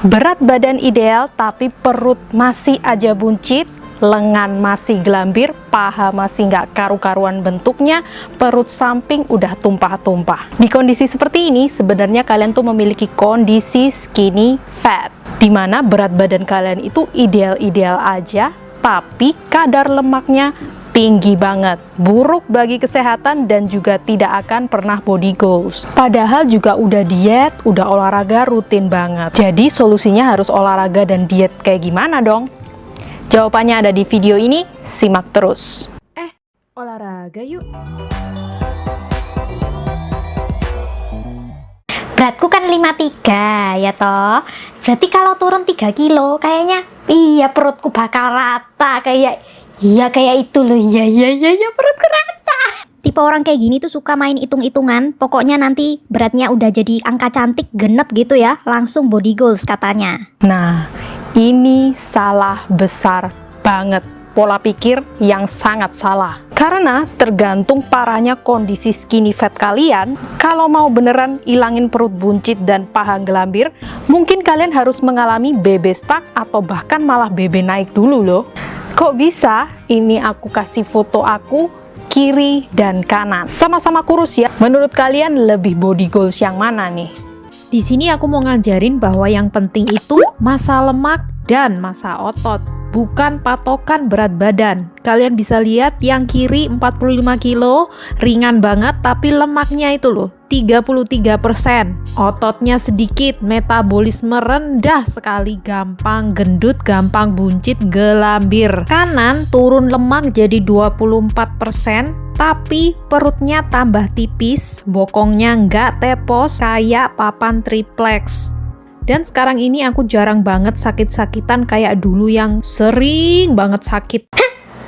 Berat badan ideal tapi perut masih aja buncit, lengan masih gelambir, paha masih nggak karu-karuan bentuknya, perut samping udah tumpah-tumpah. Di kondisi seperti ini sebenarnya kalian tuh memiliki kondisi skinny fat, dimana berat badan kalian itu ideal-ideal aja, tapi kadar lemaknya tinggi banget, buruk bagi kesehatan dan juga tidak akan pernah body goals. Padahal juga udah diet, udah olahraga rutin banget. Jadi solusinya harus olahraga dan diet kayak gimana dong? Jawabannya ada di video ini, simak terus. Olahraga yuk. Beratku kan 53 ya toh. Berarti kalau turun 3 kilo kayaknya iya perutku bakal rata kayak itu loh. Iya perutku rata. Tipe orang kayak gini tuh suka main hitung-hitungan. Pokoknya nanti beratnya udah jadi angka cantik genep gitu ya, langsung body goals katanya. Nah, ini salah besar banget. Pola pikir yang sangat salah. Karena tergantung parahnya kondisi skinny fat kalian, kalau mau beneran ilangin perut buncit dan paha gelambir, mungkin kalian harus mengalami BB stuck atau bahkan malah BB naik dulu loh. Kok bisa? Ini aku kasih foto aku kiri dan kanan. Sama-sama kurus ya. Menurut kalian lebih body goals yang mana nih? Di sini aku mau ngajarin bahwa yang penting itu massa lemak dan massa otot, bukan patokan berat badan. Kalian bisa lihat yang kiri 45 kilo, ringan banget tapi lemaknya itu loh 33%. Ototnya sedikit, metabolisme rendah sekali, gampang gendut, gampang buncit, gelambir. Kanan turun lemak jadi 24%, tapi perutnya tambah tipis, bokongnya nggak tepos kayak papan triplex. Dan sekarang ini aku jarang banget sakit-sakitan kayak dulu yang sering banget sakit.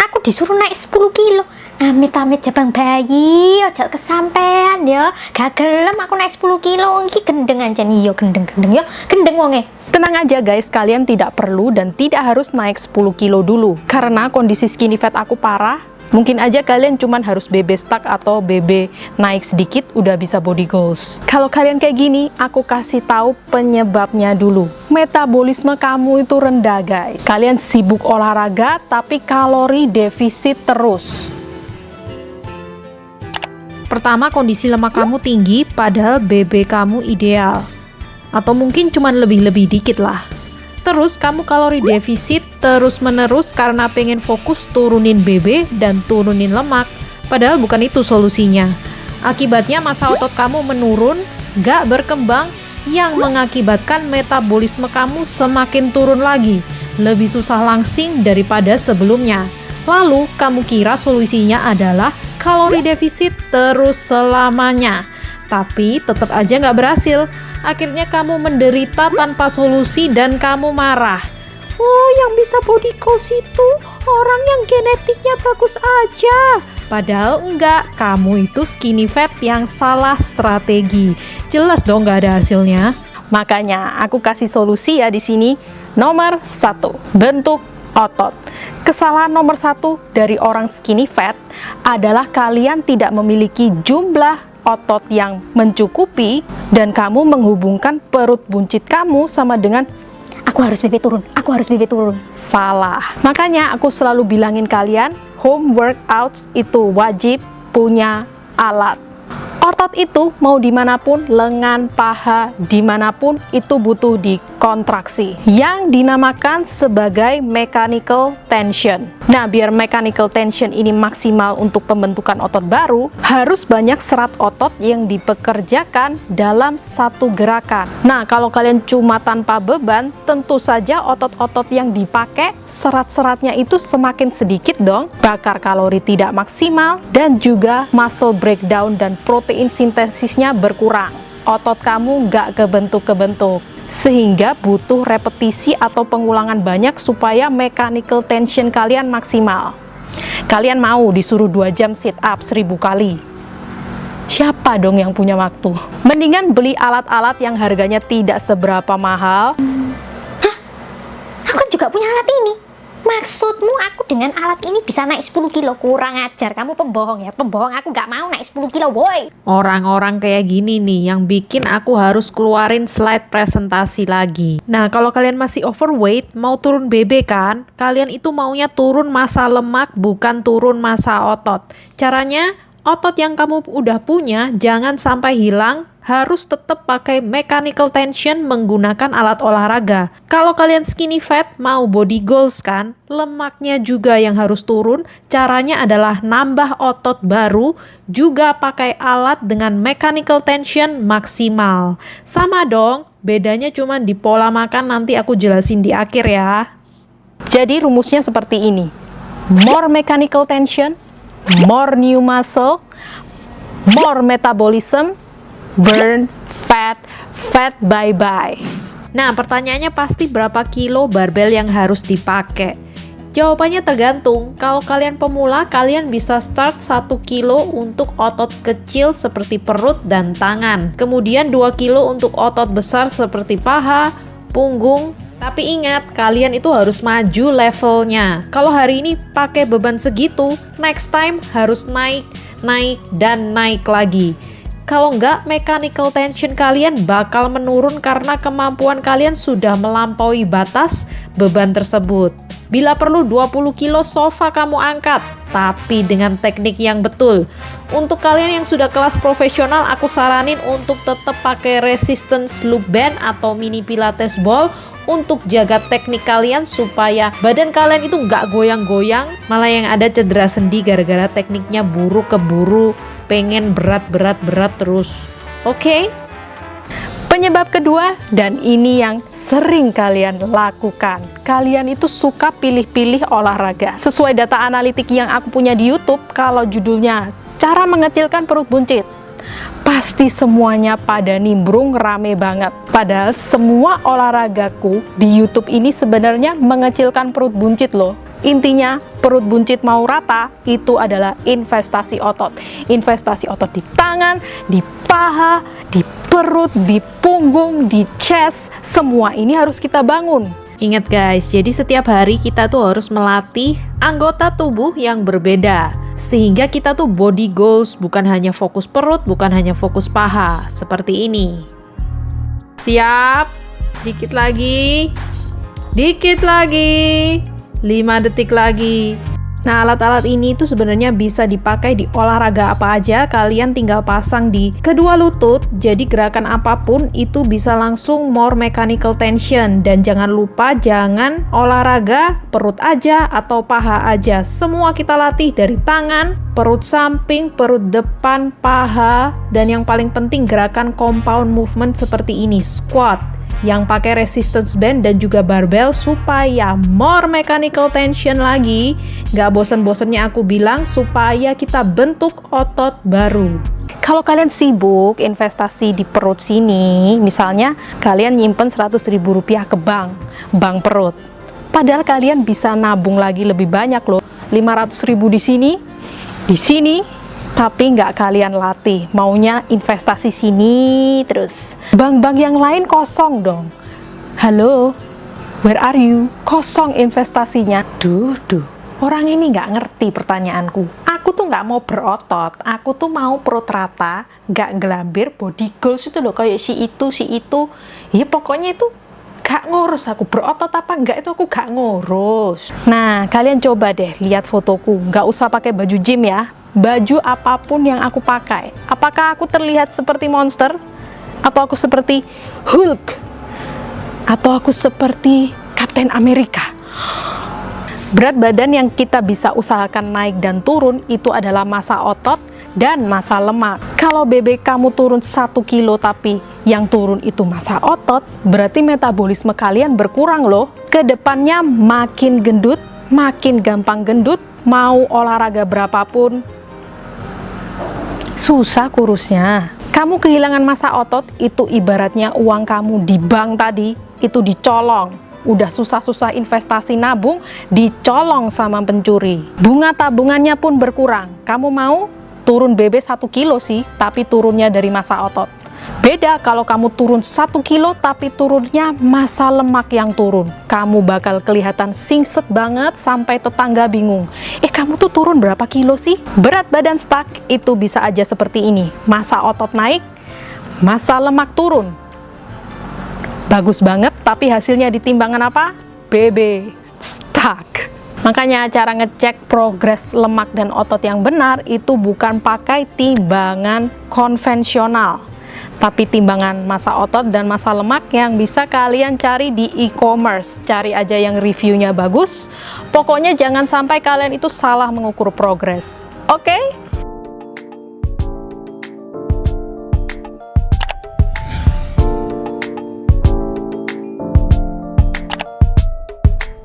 Aku disuruh naik 10 kilo. Amit-amit jabang bayi, ojo kesampean ya. Gak gelem aku naik 10 kilo. Iki gendeng aja nih, yo gendeng yo. Gendeng wonge. Tenang aja guys, kalian tidak perlu dan tidak harus naik 10 kilo dulu. Karena kondisi skinny fat aku parah, mungkin aja kalian cuman harus BB stuck atau BB naik sedikit udah bisa body goals. Kalau kalian kayak gini, aku kasih tahu penyebabnya dulu. Metabolisme kamu itu rendah guys. Kalian sibuk olahraga tapi kalori defisit terus. Pertama, kondisi lemak kamu tinggi padahal BB kamu ideal. Atau mungkin cuman lebih-lebih dikit lah. Terus kamu kalori defisit terus-menerus karena pengen fokus turunin BB dan turunin lemak. Padahal bukan itu solusinya. Akibatnya massa otot kamu menurun, gak berkembang, yang mengakibatkan metabolisme kamu semakin turun lagi. Lebih susah langsing daripada sebelumnya. Lalu kamu kira solusinya adalah kalori defisit terus selamanya. Tapi tetap aja nggak berhasil. Akhirnya kamu menderita tanpa solusi dan kamu marah. Oh, yang bisa body goals itu orang yang genetiknya bagus aja. Padahal enggak, kamu itu skinny fat yang salah strategi. Jelas dong nggak ada hasilnya. Makanya aku kasih solusi ya di sini. Nomor 1, bentuk otot. Kesalahan nomor 1 dari orang skinny fat adalah kalian tidak memiliki jumlah otot yang mencukupi dan kamu menghubungkan perut buncit kamu sama dengan Aku harus BB turun. salah. Makanya aku selalu bilangin kalian, home workouts itu wajib punya alat. Otot itu mau dimanapun, lengan, paha, dimanapun itu butuh dikontraksi yang dinamakan sebagai mechanical tension. Nah, biar mechanical tension ini maksimal untuk pembentukan otot baru, harus banyak serat otot yang dipekerjakan dalam satu gerakan. Nah, kalau kalian cuma tanpa beban, tentu saja otot-otot yang dipakai serat-seratnya itu semakin sedikit dong, bakar kalori tidak maksimal, dan juga muscle breakdown dan protein sintesisnya berkurang. Otot kamu nggak kebentuk-kebentuk, sehingga butuh repetisi atau pengulangan banyak supaya mechanical tension kalian maksimal. Kalian mau disuruh 2 jam sit up 1000 kali? Siapa dong yang punya waktu? Mendingan beli alat-alat yang harganya tidak seberapa mahal. Aku juga punya alat ini. Maksudmu aku dengan alat ini bisa naik 10 kilo? Kurang ajar, kamu pembohong ya, pembohong. Aku nggak mau naik 10 kilo, boy. Orang-orang kayak gini nih yang bikin aku harus keluarin slide presentasi lagi. Nah, kalau kalian masih overweight, mau turun BB kan? Kalian itu maunya turun massa lemak, bukan turun massa otot. Caranya, otot yang kamu udah punya jangan sampai hilang, harus tetap pakai mechanical tension menggunakan alat olahraga. Kalau kalian skinny fat, mau body goals kan? Lemaknya juga yang harus turun. Caranya adalah nambah otot baru, juga pakai alat dengan mechanical tension maksimal. Sama dong, bedanya cuma di pola makan, nanti aku jelasin di akhir ya. Jadi rumusnya seperti ini. More mechanical tension, more new muscle, more metabolism, burn fat, fat bye-bye. Nah, pertanyaannya pasti berapa kilo barbel yang harus dipakai? Jawabannya tergantung. Kalau kalian pemula, kalian bisa start 1 kilo untuk otot kecil seperti perut dan tangan. Kemudian 2 kilo untuk otot besar seperti paha, punggung. Tapi ingat, kalian itu harus maju levelnya. Kalau hari ini pakai beban segitu, next time harus naik, dan naik lagi. Kalau enggak, mechanical tension kalian bakal menurun karena kemampuan kalian sudah melampaui batas beban tersebut. Bila perlu 20 kilo sofa kamu angkat, tapi dengan teknik yang betul. Untuk kalian yang sudah kelas profesional, aku saranin untuk tetap pakai resistance loop band atau mini pilates ball untuk jaga teknik kalian supaya badan kalian itu nggak goyang-goyang, malah yang ada cedera sendi gara-gara tekniknya buruk keburu pengen berat terus. Oke? Penyebab kedua, dan ini yang sering kalian lakukan. Kalian itu suka pilih-pilih olahraga. Sesuai data analitik yang aku punya di YouTube, kalau judulnya cara mengecilkan perut buncit, pasti semuanya pada nimbrung rame banget. Padahal semua olahragaku di YouTube ini sebenarnya mengecilkan perut buncit loh. Intinya, perut buncit mau rata, itu adalah investasi otot. Investasi otot di tangan, di paha, di perut, di punggung, di chest, semua ini harus kita bangun. Ingat guys, jadi setiap hari kita tuh harus melatih anggota tubuh yang berbeda. Sehingga kita tuh body goals, bukan hanya fokus perut, bukan hanya fokus paha. Seperti ini. Siap? Dikit lagi. 5 detik lagi. Nah, alat-alat ini tuh sebenarnya bisa dipakai di olahraga apa aja. Kalian tinggal pasang di kedua lutut. Jadi gerakan apapun itu bisa langsung more mechanical tension. Dan jangan lupa, jangan olahraga perut aja atau paha aja. Semua kita latih dari tangan, perut samping, perut depan, paha. Dan yang paling penting gerakan compound movement seperti ini, squat, yang pakai resistance band dan juga barbell supaya more mechanical tension lagi. Gak bosen-bosennya aku bilang, supaya kita bentuk otot baru. Kalau kalian sibuk investasi di perut sini, misalnya kalian nyimpen 100.000 rupiah ke bank perut. Padahal kalian bisa nabung lagi lebih banyak loh. 500.000 di sini, tapi nggak kalian latih, maunya investasi sini terus. Bank-bank yang lain kosong dong. Halo, where are you? Kosong investasinya. Duh. Orang ini nggak ngerti pertanyaanku. Aku tuh nggak mau berotot, aku tuh mau perut rata, nggak gelambir, body goals itu loh, kayak si itu. Ya pokoknya itu gak ngurus aku, berotot apa enggak itu aku gak ngurus. Nah, kalian coba deh lihat fotoku, nggak usah pakai baju gym ya. Baju apapun yang aku pakai, apakah aku terlihat seperti monster? Atau aku seperti Hulk? Atau aku seperti Captain America? Berat badan yang kita bisa usahakan naik dan turun itu adalah massa otot dan massa lemak. Kalau BB kamu turun 1 kilo tapi yang turun itu massa otot, berarti metabolisme kalian berkurang loh. Kedepannya makin gendut, makin gampang gendut, mau olahraga berapapun susah kurusnya. Kamu kehilangan massa otot, itu ibaratnya uang kamu di bank tadi, itu dicolong. Udah susah-susah investasi nabung, dicolong sama pencuri. Bunga tabungannya pun berkurang. Kamu mau turun BB 1 kilo sih, tapi turunnya dari massa otot. Beda kalau kamu turun 1 kilo tapi turunnya massa lemak yang turun. Kamu bakal kelihatan singset banget sampai tetangga bingung. Kamu tuh turun berapa kilo sih? Berat badan stuck itu bisa aja seperti ini. Massa otot naik, massa lemak turun. Bagus banget, tapi hasilnya di timbangan apa? BB stuck. Makanya cara ngecek progres lemak dan otot yang benar itu bukan pakai timbangan konvensional, tapi timbangan massa otot dan massa lemak yang bisa kalian cari di e-commerce. Cari aja yang reviewnya bagus. Pokoknya jangan sampai kalian itu salah mengukur progres. Oke?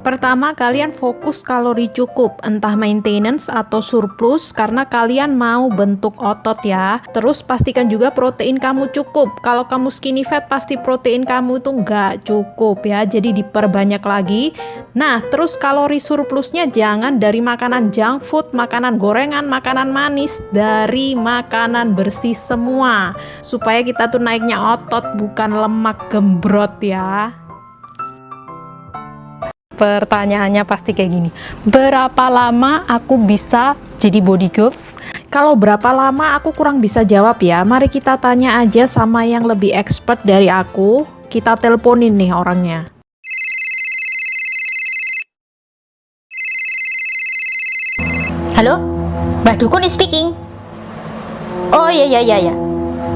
Pertama, kalian fokus kalori cukup, entah maintenance atau surplus, karena kalian mau bentuk otot ya. Terus pastikan juga protein kamu cukup. Kalau kamu skinny fat, pasti protein kamu itu nggak cukup ya, jadi diperbanyak lagi. Nah, terus kalori surplusnya jangan dari makanan junk food, makanan gorengan, makanan manis, dari makanan bersih semua. Supaya kita tuh naiknya otot, bukan lemak gembrot ya. Pertanyaannya pasti kayak gini, berapa lama aku bisa jadi body goals? Kalau berapa lama aku kurang bisa jawab ya. Mari kita tanya aja sama yang lebih expert dari aku. Kita teleponin nih orangnya. Halo, Mbak Dukun is speaking. Oh iya.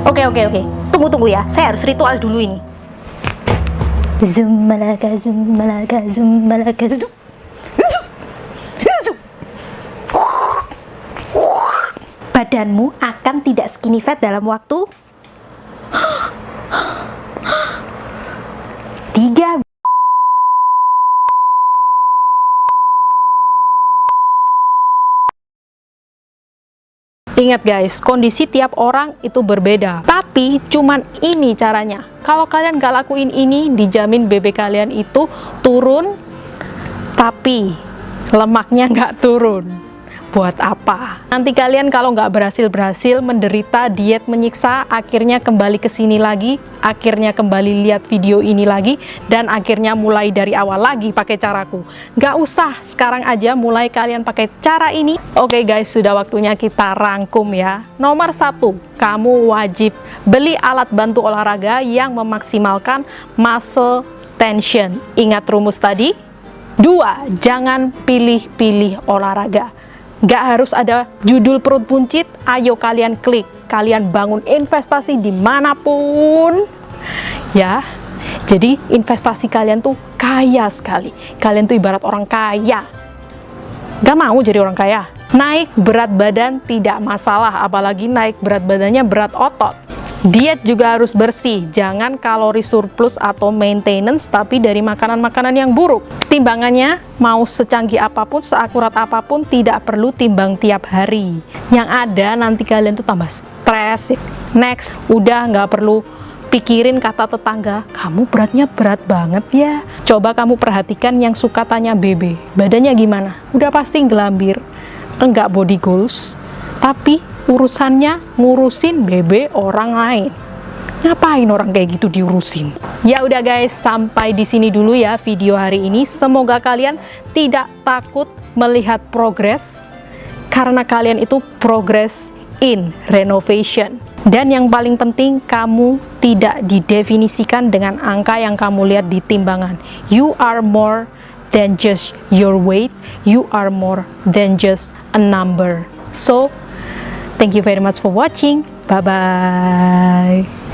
Oke. Tunggu ya, saya harus ritual dulu ini. Zoom malaka zoom. Badanmu akan tidak skinny fat dalam waktu 3. Ingat guys, kondisi tiap orang itu berbeda. Tapi cuman ini caranya. Kalau kalian gak lakuin ini, dijamin BB kalian itu turun, tapi lemaknya gak turun. Buat apa? Nanti kalian kalau nggak berhasil menderita diet menyiksa, akhirnya kembali ke sini lagi, akhirnya kembali lihat video ini lagi, dan akhirnya mulai dari awal lagi pakai caraku. Nggak usah, sekarang aja mulai kalian pakai cara ini. Oke guys, sudah waktunya kita rangkum ya. Nomor 1, kamu wajib beli alat bantu olahraga yang memaksimalkan muscle tension. Ingat rumus tadi? 2, jangan pilih-pilih olahraga. Gak harus ada judul perut buncit, ayo kalian klik, kalian bangun investasi dimanapun ya. Jadi investasi kalian tuh kaya sekali, kalian tuh ibarat orang kaya. Gak mau jadi orang kaya. Naik berat badan tidak masalah, apalagi naik berat badannya berat otot. Diet juga harus bersih, jangan kalori surplus atau maintenance tapi dari makanan-makanan yang buruk. Timbangannya mau secanggih apapun, seakurat apapun, tidak perlu timbang tiap hari. Yang ada nanti kalian tuh tambah stres. Next, udah nggak perlu pikirin kata tetangga, kamu beratnya berat banget ya. Coba kamu perhatikan yang suka tanya BB, badannya gimana? Udah pasti gelambir, enggak body goals, tapi urusannya ngurusin BB orang lain. Ngapain orang kayak gitu diurusin? Ya udah guys, sampai di sini dulu ya video hari ini. Semoga kalian tidak takut melihat progres, karena kalian itu progress in renovation. Dan yang paling penting, kamu tidak didefinisikan dengan angka yang kamu lihat di timbangan. You are more than just your weight. You are more than just a number. So thank you very much for watching. Bye-bye.